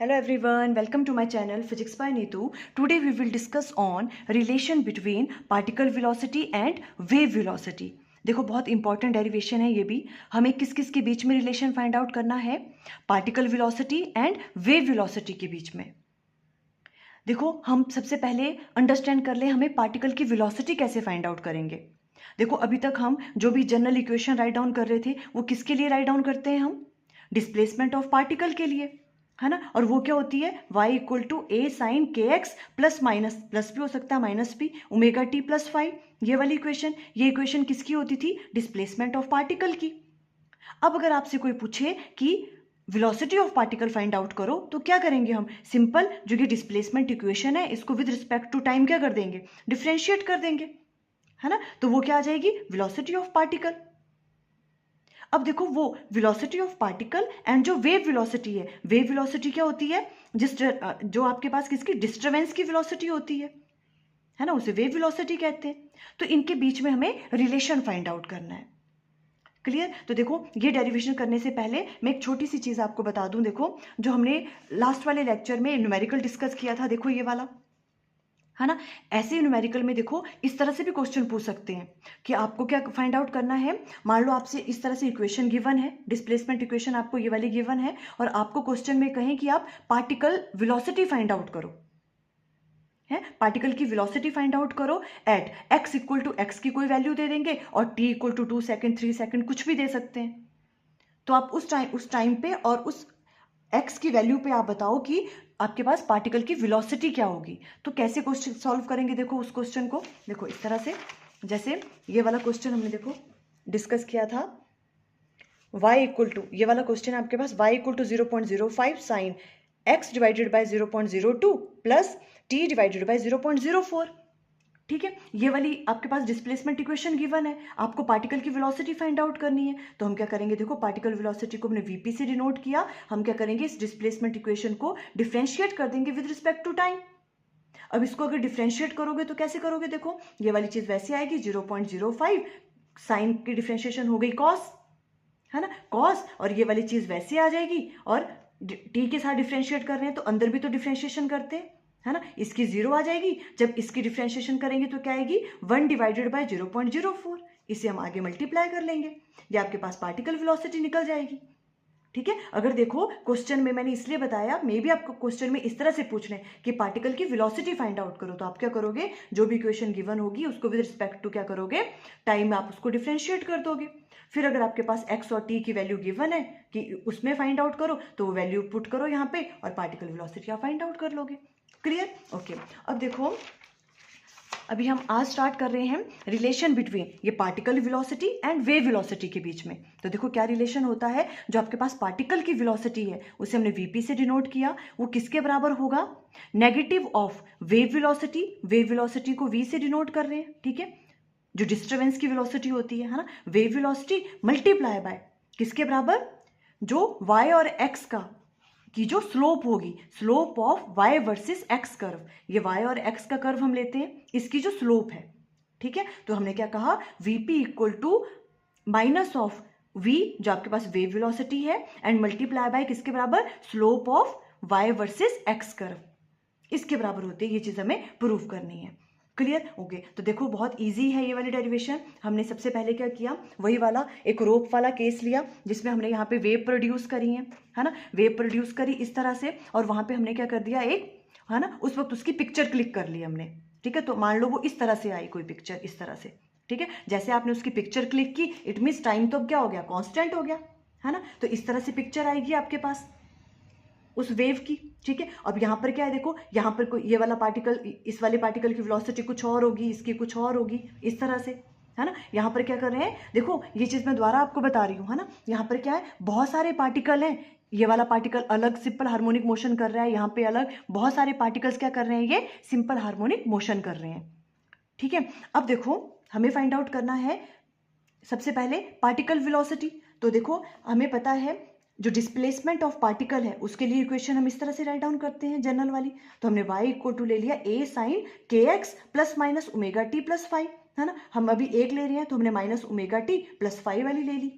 Hello everyone, welcome to my channel Physics by Neetu. Today we will discuss on relation between particle velocity and wave velocity. देखो बहुत important derivation है ये भी. हमें किस किस के बीच में रिलेशन फाइंड आउट करना है? Particle velocity and wave velocity के बीच में. देखो हम सबसे पहले अंडरस्टैंड कर लें हमें पार्टिकल की वेलोसिटी कैसे फाइंड आउट करेंगे. देखो अभी तक हम जो भी जनरल इक्वेशन राइट डाउन कर रहे थे वो किसके लिए राइट डाउन करते हैं हम? डिस्प्लेसमेंट ऑफ पार्टिकल के लिए, है ना. और वो क्या होती है? y equal to A sine के एक्स प्लस माइनस, प्लस भी हो सकता है माइनस भी, ओमेगा टी प्लस फाइव. ये वाली इक्वेशन, ये इक्वेशन किसकी होती थी? डिस्प्लेसमेंट ऑफ पार्टिकल की. अब अगर आपसे कोई पूछे कि velocity of particle find out करो तो क्या करेंगे हम? सिंपल जो ये डिस्प्लेसमेंट इक्वेशन है इसको विद रिस्पेक्ट टू टाइम क्या कर देंगे? डिफ्रेंशिएट कर देंगे, है ना. तो वो क्या आ जाएगी? Velocity of particle. अब देखो वो वेलोसिटी ऑफ पार्टिकल एंड जो वेव वेलोसिटी है, वेव वेलोसिटी क्या होती है? जो आपके पास किसकी डिस्टर्बेंस की वेलोसिटी होती है ना, उसे वेव वेलोसिटी कहते हैं. तो इनके बीच में हमें रिलेशन फाइंड आउट करना है. क्लियर? तो देखो ये डेरिवेशन करने से पहले मैं एक छोटी सी चीज आपको बता दूं. देखो जो हमने लास्ट वाले लेक्चर में न्यूमेरिकल डिस्कस किया था, देखो ये वाला, है ना. ऐसे न्यूमेरिकल में देखो इस तरह से भी क्वेश्चन पूछ सकते हैं कि आपको क्या फाइंड आउट करना है. मान लो आपसे इस तरह से इक्वेशन गिवन है, डिस्प्लेसमेंट इक्वेशन आपको ये वाली गिवन है, और आपको क्वेश्चन में कहें कि आप पार्टिकल वेलोसिटी फाइंड आउट करो, है, पार्टिकल की वेलोसिटी फाइंड आउट करो at x equal to x की कोई वैल्यू दे देंगे और t equal to 2 second 3 second कुछ भी दे सकते हैं. तो आप उस टाइम पे और उस x की वैल्यू पे आप बताओ कि आपके पास पार्टिकल की वेलोसिटी क्या होगी. तो कैसे क्वेश्चन सॉल्व करेंगे? देखो उस क्वेश्चन को देखो इस तरह से, जैसे ये वाला क्वेश्चन हमने देखो डिस्कस किया था. y इक्वल टू, ये वाला क्वेश्चन है आपके पास, y equal to 0.05 sine x divided by 0.02 plus t divided by 0.04. ठीक है, ये वाली आपके पास डिस्प्लेसमेंट इक्वेशन गिवन है, आपको पार्टिकल की वेलोसिटी फाइंड आउट करनी है. तो हम क्या करेंगे? देखो पार्टिकल वेलोसिटी को हमने वीपी से डिनोट किया. हम क्या करेंगे? इस डिस्प्लेसमेंट इक्वेशन को डिफरेंशिएट कर देंगे विद रिस्पेक्ट टू टाइम. अब इसको अगर डिफरेंशिएट करोगे तो कैसे करोगे? देखो ये वाली चीज वैसे आएगी, 0.05 साइन की डिफरेंशिएशन हो गई कॉस, है ना, कॉस. और ये वाली चीज वैसे आ जाएगी, और टी के साथ डिफरेंशिएट कर रहे हैं तो अंदर भी तो डिफरेंशिएशन करते हैं, है ना. इसकी 0 आ जाएगी. जब इसकी डिफरेंशिएशन करेंगे तो क्या आएगी? 1 डिवाइडेड बाय 0.04. इसे हम आगे मल्टीप्लाई कर लेंगे, ये आपके पास पार्टिकल वेलोसिटी निकल जाएगी. ठीक है. अगर देखो क्वेश्चन में मैंने इसलिए बताया, मे भी आपको क्वेश्चन में इस तरह से पूछ लें कि पार्टिकल की वेलोसिटी फाइंड आउट करो, तो आप क्या करोगे? जो भी इक्वेशन गिवन होगी उसको विद रिस्पेक्ट टू क्या करोगे? टाइम में आप उसको डिफरेंशिएट कर दोगे. फिर अगर आपके पास x और t की वैल्यू गिवन है कि उसमें फाइंड आउट करो, तो वो वैल्यू पुट करो यहाँ पे और पार्टिकल वेलोसिटी आप फाइंड आउट कर लोगे. क्लियर? ओके. अब देखो अभी हम आज स्टार्ट कर रहे हैं रिलेशन बिटवीन ये particle velocity and wave velocity के बीच में. तो देखो क्या रिलेशन होता है. जो आपके पास पार्टिकल की वेलोसिटी है उसे हमने वीपी से डिनोट किया, वो किसके बराबर होगा? Negative of wave velocity. Wave velocity को v से डिनोट कर रहे हैं, ठीक है, जो डिस्टर्बेंस की वेलोसिटी होती है ना. वेव वेलोसिटी मल्टीप्लाई बाय किसके बराबर? जो y और x का की जो स्लोप होगी, slope of y versus x curve. ये y और x का कर्व हम लेते हैं, इसकी जो स्लोप है, ठीक है. तो हमने क्या कहा? vp equal to minus of v जो आपके पास वेव वेलोसिटी है एंड मल्टीप्लाई बाय किसके बराबर? Slope of y versus x curve. इसके बराबर होते हैं. ये चीज हमें प्रूव करनी है. क्लियर? ओके. तो देखो बहुत इजी है ये वाली डेरिवेशन. हमने सबसे पहले क्या किया? वही वाला एक रोप वाला केस लिया जिसमें हमने यहाँ पे वेव प्रोड्यूस करी है ना, वेव प्रोड्यूस करी इस तरह से, और वहां पे हमने क्या कर दिया? एक, है ना, उस वक्त उसकी पिक्चर क्लिक कर ली हमने, ठीक है. तो मान लो वो इस तरह से आई कोई पिक्चर, इस तरह से, ठीक है. जैसे आपने उसकी पिक्चर क्लिक की, इट मीन्स टाइम तो अब क्या हो गया? कॉन्स्टेंट हो गया, है ना. तो इस तरह से पिक्चर आएगी आपके पास उस वेव की, ठीक है. अब यहाँ पर क्या है? देखो यहाँ पर कोई ये वाला पार्टिकल, इस वाले पार्टिकल की वेलोसिटी कुछ और होगी, इसकी कुछ और होगी, इस तरह से, है ना. यहाँ पर क्या कर रहे हैं? देखो ये चीज मैं दोबारा आपको बता रही हूँ, है ना. यहाँ पर क्या है? बहुत सारे पार्टिकल हैं. ये वाला पार्टिकल अलग सिंपल हार्मोनिक मोशन कर रहा है, यहाँ पे अलग बहुत सारे पार्टिकल्स क्या कर रहे हैं? ये सिंपल हार्मोनिक मोशन कर रहे हैं, ठीक है. अब देखो हमें फाइंड आउट करना है सबसे पहले पार्टिकल वेलोसिटी. तो देखो हमें पता है जो डिस्प्लेसमेंट ऑफ पार्टिकल है उसके लिए इक्वेशन हम इस तरह से राइट डाउन करते हैं जनरल वाली. तो हमने y इक्वल टू ले लिया a साइन के x plus minus omega T plus five, है ना. हम अभी एक ले रहे हैं तो हमने minus omega T plus five वाली ले ली,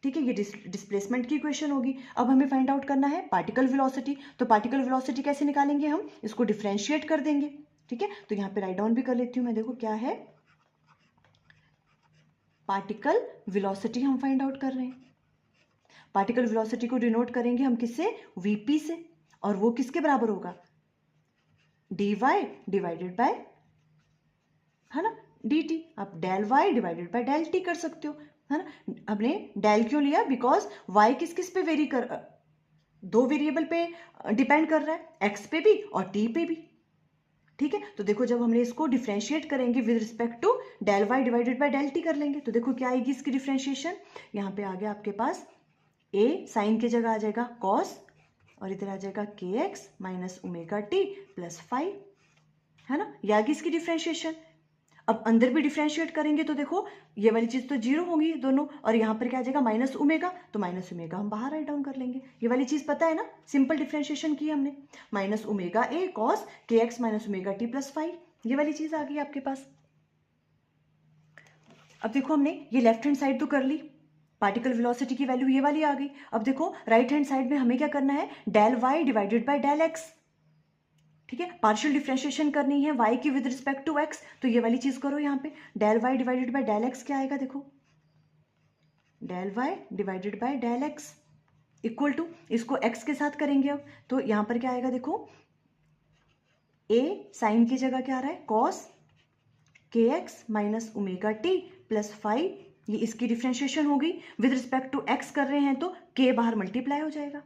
ठीक है, ये डिस्प्लेसमेंट की इक्वेशन होगी। अब हमें फाइंड आउट करना है पार्टिकल वेलोसिटी। तो पार्टिकल वेलोसिटी कैसे निकालेंगे हम, इसको डिफरेंशिएट कर देंगे। ठीक है, तो यहाँ पे राइट डाउन भी कर लेती हूँ मैं। देखो क्या है, पार्टिकल वेलोसिटी हम फाइंड आउट कर रहे हैं। पार्टिकल वेलोसिटी को डिनोट करेंगे हम किससे, वीपी से, और वो किसके बराबर होगा, dy डिवाइडेड बाय, है ना, dt। आप del y divided by del t कर सकते हो, है ना। हमने डेल क्यों लिया, बिकॉज y किस किस पे वेरी कर, दो वेरिएबल पे डिपेंड कर रहा है, x पे भी और t पे भी। ठीक है, तो देखो जब हमने इसको डिफरेंशिएट करेंगे with respect to del y divided by del t कर लेंगे, तो देखो क्या आएगी इसकी डिफरेंशिएशन। यहाँ पे आ गया आपके पास a, साइन की जगह आ जाएगा cos, और इधर आ जाएगा kx minus omega T plus 5, है ना, ये आ गई इसकी डिफरेंशिएशन। अब अंदर भी डिफरेंशिएट करेंगे तो देखो ये वाली चीज तो जीरो होगी दोनों, और यहाँ पर क्या आ जाएगा माइनस ओमेगा, तो माइनस ओमेगा हम बाहर राइट डाउन कर लेंगे। ये वाली चीज पता है ना, सिंपल डिफरेंशिएशन की हमने, माइनस ओमेगा ए कॉस के X minus omega T plus 5, ये वाली चीज आ गई आपके पास। अब देखो हमने ये लेफ्ट हैंड साइड तो कर ली, पार्टिकल वेलोसिटी की वैल्यू ये वाली आ गई। अब देखो राइट हैंड साइड में हमें क्या करना है, del Y divided by del x. ठीक है, पार्शियल डिफरेंशिएशन करनी है y की विद रिस्पेक्ट टू x, तो ये वाली चीज करो यहाँ पे, del y divided by del x क्या आएगा, देखो del y divided by del x equal to, इसको x के साथ करेंगे अब, तो यहाँ पर क्या आएगा, देखो a साइन की जगह क्या आ रहा है, cos kx minus omega T plus 5, ये इसकी डिफरेंशिएशन होगी। विद रिस्पेक्ट टू x कर रहे हैं तो k बाहर मल्टीप्लाई हो जाएगा,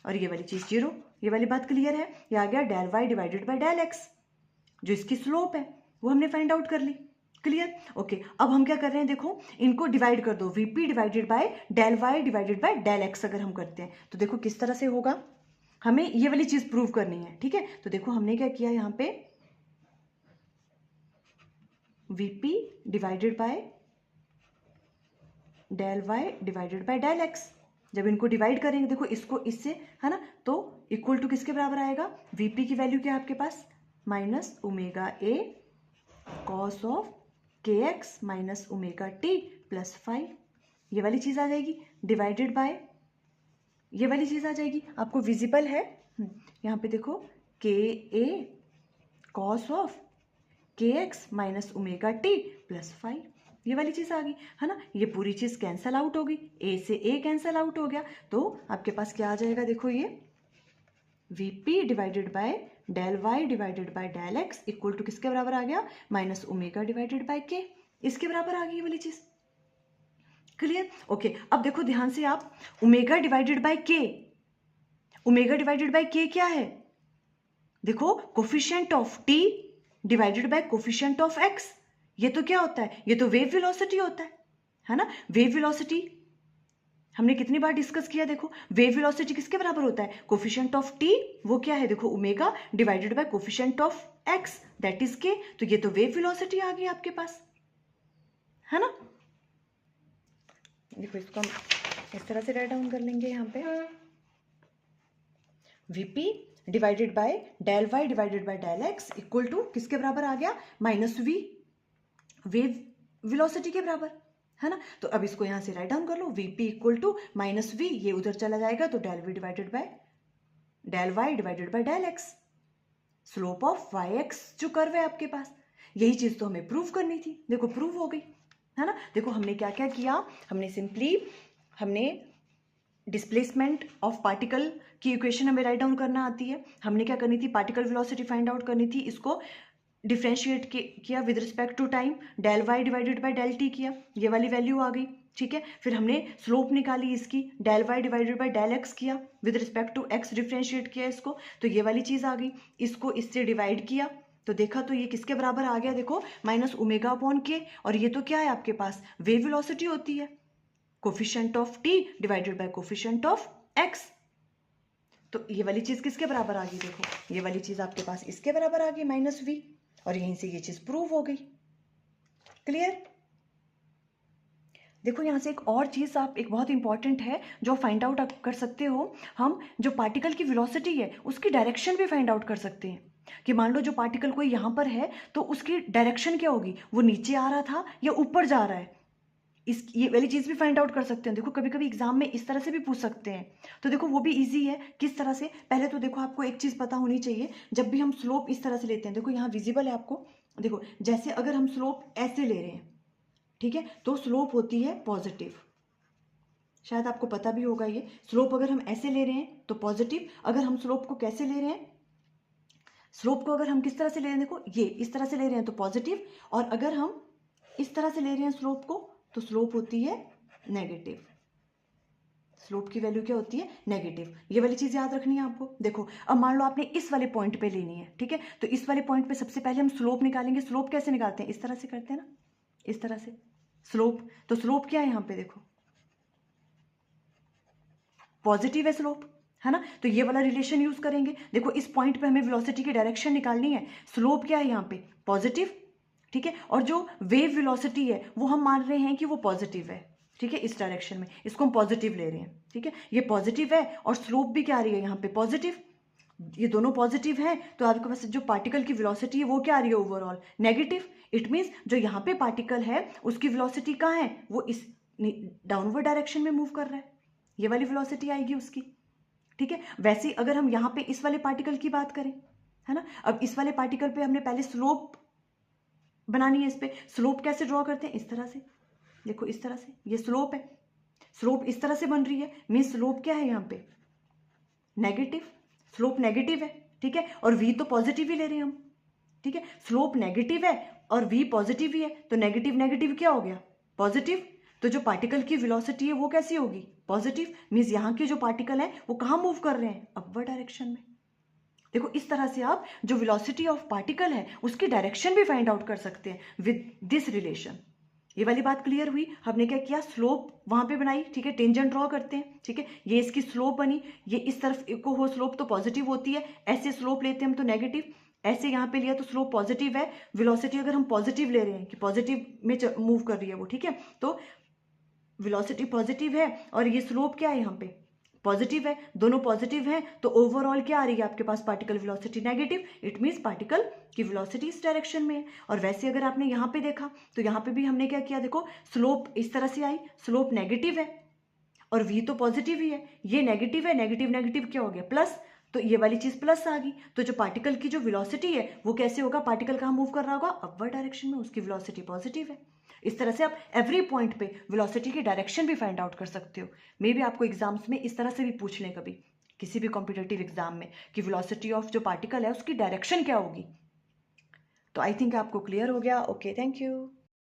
और ये वाली चीज जीरो। ये वाली बात क्लियर है, ये आ गया del Y divided by del x, जो इसकी स्लोप है वो हमने फाइंड आउट कर ली। Clear, okay. अब हम क्या कर रहे हैं, देखो इनको डिवाइड कर दो, VP divided by del Y divided by del x अगर हम करते हैं तो देखो किस तरह से होगा, हमें ये वाली चीज प्रूव करनी है। ठीक है, तो देखो हमने क्या किया, यहाँ पे VP divided by del Y divided by del x, जब इनको डिवाइड करेंगे देखो इसको इससे, है ना, तो इक्वल टू किसके बराबर आएगा, वीपी की वैल्यू क्या है आपके पास, minus omega A cos of के X minus omega T plus 5, ये वाली चीज आ जाएगी, डिवाइडेड बाय ये वाली चीज आ जाएगी, आपको विजिबल है यहाँ पे देखो, के ए कॉस ऑफ के X minus omega T plus 5, ये वाली चीज आ गई, है ना। ये पूरी चीज कैंसल आउट होगी, ए से ए कैंसल आउट हो गया, तो आपके पास क्या आ जाएगा, देखो ये VP divided by del Y divided by del x equal to किसके बराबर आ गया, माइनस ओमेगा डिवाइडेड बाय के, इसके बराबर आ गई ये वाली चीज। Clear, okay. अब देखो ध्यान से आप, ओमेगा डिवाइडेड बाय के, ओमेगा डिवाइडेड बाय के क्या है, देखो coefficient of T divided by coefficient of x, ये तो क्या होता है, ये तो वेव वेलोसिटी होता है ना। वेव वेलोसिटी हमने कितनी बार डिस्कस किया, देखो वेव वेलोसिटी किसके बराबर होता है, कोफिशिएंट ऑफ टी, वो क्या है, देखो omega divided by coefficient of x that is के, तो ये तो वेव वेलोसिटी आ गई आपके पास, है ना। देखो इसको हम इस तरह से राइट डाउन कर लेंगे, यहाँ पे VP divided by del Y divided by del x equal to किसके बराबर आ गया, माइनस वी, वेव वेलोसिटी के बराबर, है ना। तो अब इसको यहां से राइट डाउन कर लो, VP equal to minus V, ये उधर चला जाएगा तो del V divided by del Y divided by del X, slope of Y X जो कर्व है आपके पास, यही चीज तो हमें प्रूव करनी थी, देखो प्रूव हो गई, है ना। देखो हमने क्या क्या किया, हमने डिस्प्लेसमेंट ऑफ पार्टिकल की इक्वेशन हमें राइट डाउन करना आती है, हमने क्या करनी थी, पार्टिकल वेलोसिटी फाइंड आउट करनी थी, इसको डिफ्रेंशिएट किया with respect to time, del Y divided by del t किया, ये वाली वैल्यू आ गई। ठीक है, फिर हमने स्लोप निकाली इसकी, del Y divided by del X किया, with respect to X differentiate किया इसको, तो ये वाली चीज आ गई। इसको इससे डिवाइड किया तो देखा तो ये किसके बराबर आ गया, देखो माइनस ओमेगा अपॉन के, और ये तो क्या है आपके पास, वेव वेलोसिटी होती है, coefficient of T divided by coefficient of x, तो ये वाली चीज किसके बराबर आ गई, देखो ये वाली चीज आपके पास इसके बराबर आ गई, माइनस वी, और यहीं से ये चीज प्रूव हो गई। क्लियर, देखो यहां से एक और चीज आप, एक बहुत इंपॉर्टेंट है जो फाइंड आउट आप कर सकते हो, हम जो पार्टिकल की वेलोसिटी है उसकी डायरेक्शन भी फाइंड आउट कर सकते हैं, कि मान लो जो पार्टिकल कोई यहां पर है तो उसकी डायरेक्शन क्या होगी, वो नीचे आ रहा था या ऊपर जा रहा है, इस ये वाली चीज़ भी फाइंड आउट कर सकते हैं। देखो कभी कभी एग्जाम में इस तरह से भी पूछ सकते हैं, तो देखो वो भी इजी है। किस तरह से, पहले तो देखो आपको एक चीज़ पता होनी चाहिए, जब भी हम स्लोप इस तरह से लेते हैं, देखो यहाँ विजिबल है आपको, देखो जैसे अगर हम स्लोप ऐसे ले रहे हैं, ठीक है, तो स्लोप होती है पॉजिटिव। शायद आपको पता भी होगा ये, स्लोप अगर हम ऐसे ले रहे हैं तो पॉजिटिव, अगर हम स्लोप को कैसे ले रहे हैं, स्लोप को अगर हम किस तरह से ले रहे हैं, देखो ये इस तरह से ले रहे हैं तो पॉजिटिव, और अगर हम इस तरह से ले रहे हैं स्लोप को तो स्लोप होती है नेगेटिव। स्लोप की वैल्यू क्या होती है, नेगेटिव। ये वाली चीज याद रखनी है आपको। देखो अब मान लो आपने इस वाले पॉइंट पे लेनी है, ठीक है, तो इस वाले पॉइंट पे सबसे पहले हम स्लोप निकालेंगे। स्लोप कैसे निकालते हैं, इस तरह से करते हैं ना, इस तरह से स्लोप। तो स्लोप क्या है यहाँ पे, देखो पॉजिटिव है स्लोप, है ना, तो ये वाला रिलेशन यूज करेंगे। देखो इस पॉइंट पे हमें वेलोसिटी की डायरेक्शन निकालनी है, स्लोप क्या है यहाँ पे, पॉजिटिव, ठीक है, और जो वेव वेलोसिटी है वो हम मान रहे हैं कि वो पॉजिटिव है, ठीक है, इस डायरेक्शन में इसको हम पॉजिटिव ले रहे हैं, ठीक है, ये पॉजिटिव है और स्लोप भी क्या आ रही है यहाँ पे, पॉजिटिव। ये दोनों पॉजिटिव हैं तो आपके पास जो पार्टिकल की वेलोसिटी है वो क्या आ रही है, ओवरऑल नेगेटिव। इट मीन्स जो यहाँ पे पार्टिकल है उसकी वेलोसिटी कहाँ है, वो इस डाउनवर्ड डायरेक्शन में मूव कर रहा है, ये वाली वेलोसिटी आएगी उसकी, ठीक है। वैसे ही अगर हम यहाँ पे इस वाले पार्टिकल की बात करें, है ना, अब इस वाले पार्टिकल पे हमने पहले स्लोप बनानी है। इस पे स्लोप कैसे ड्रॉ करते हैं, इस तरह से, देखो इस तरह से, ये स्लोप है, स्लोप इस तरह से बन रही है, मीन्स स्लोप क्या है यहाँ पे, नेगेटिव, स्लोप नेगेटिव है, ठीक है, और v तो पॉजिटिव ही ले रहे हैं हम, ठीक है, स्लोप नेगेटिव है और v पॉजिटिव ही है, तो नेगेटिव नेगेटिव क्या हो गया, पॉजिटिव। तो जो पार्टिकल की वेलोसिटी है वो कैसी होगी, पॉजिटिव। मीन्स यहाँ के जो पार्टिकल है वो कहाँ मूव कर रहे हैं, अपवर्ड डायरेक्शन में। देखो इस तरह से आप जो वेलोसिटी ऑफ पार्टिकल है उसकी डायरेक्शन भी फाइंड आउट कर सकते हैं विद दिस रिलेशन। ये वाली बात क्लियर हुई। हमने क्या किया, स्लोप वहां पे बनाई, ठीक है, टेंजेंट ड्रॉ करते हैं, ठीक है, ये इसकी स्लोप बनी, ये इस तरफ को हो स्लोप तो पॉजिटिव होती है, ऐसे स्लोप लेते हैं हम तो नेगेटिव, ऐसे यहाँ पे लिया तो स्लोप पॉजिटिव है, वेलोसिटी अगर हम पॉजिटिव ले रहे हैं कि पॉजिटिव में मूव कर रही है वो, ठीक है, तो वेलोसिटी पॉजिटिव है और ये स्लोप क्या है यहाँ पे, पॉजिटिव है, दोनों पॉजिटिव हैं, तो ओवरऑल क्या आ रही है आपके पास, particle velocity negative. It means particle की वेलोसिटी इस डायरेक्शन में है। और वैसे अगर आपने यहाँ पे देखा तो यहाँ पे भी हमने क्या किया, देखो स्लोप इस तरह से आई, स्लोप नेगेटिव है और v तो पॉजिटिव ही है, ये नेगेटिव है, नेगेटिव नेगेटिव क्या हो गया, प्लस, तो ये वाली चीज प्लस आ गई। तो जो पार्टिकल की जो वेलोसिटी है वो कैसे होगा, पार्टिकल कहाँ मूव कर रहा होगा, अपवर्ड डायरेक्शन में, उसकी वेलोसिटी पॉजिटिव है। इस तरह से आप एवरी पॉइंट पे वेलोसिटी की डायरेक्शन भी फाइंड आउट कर सकते हो। मे बी आपको एग्जाम्स में इस तरह से भी पूछ लें कभी, किसी भी कॉम्पिटेटिव एग्जाम में, कि वेलोसिटी ऑफ जो पार्टिकल है उसकी डायरेक्शन क्या होगी। तो आई थिंक आपको क्लियर हो गया। Okay, thank you.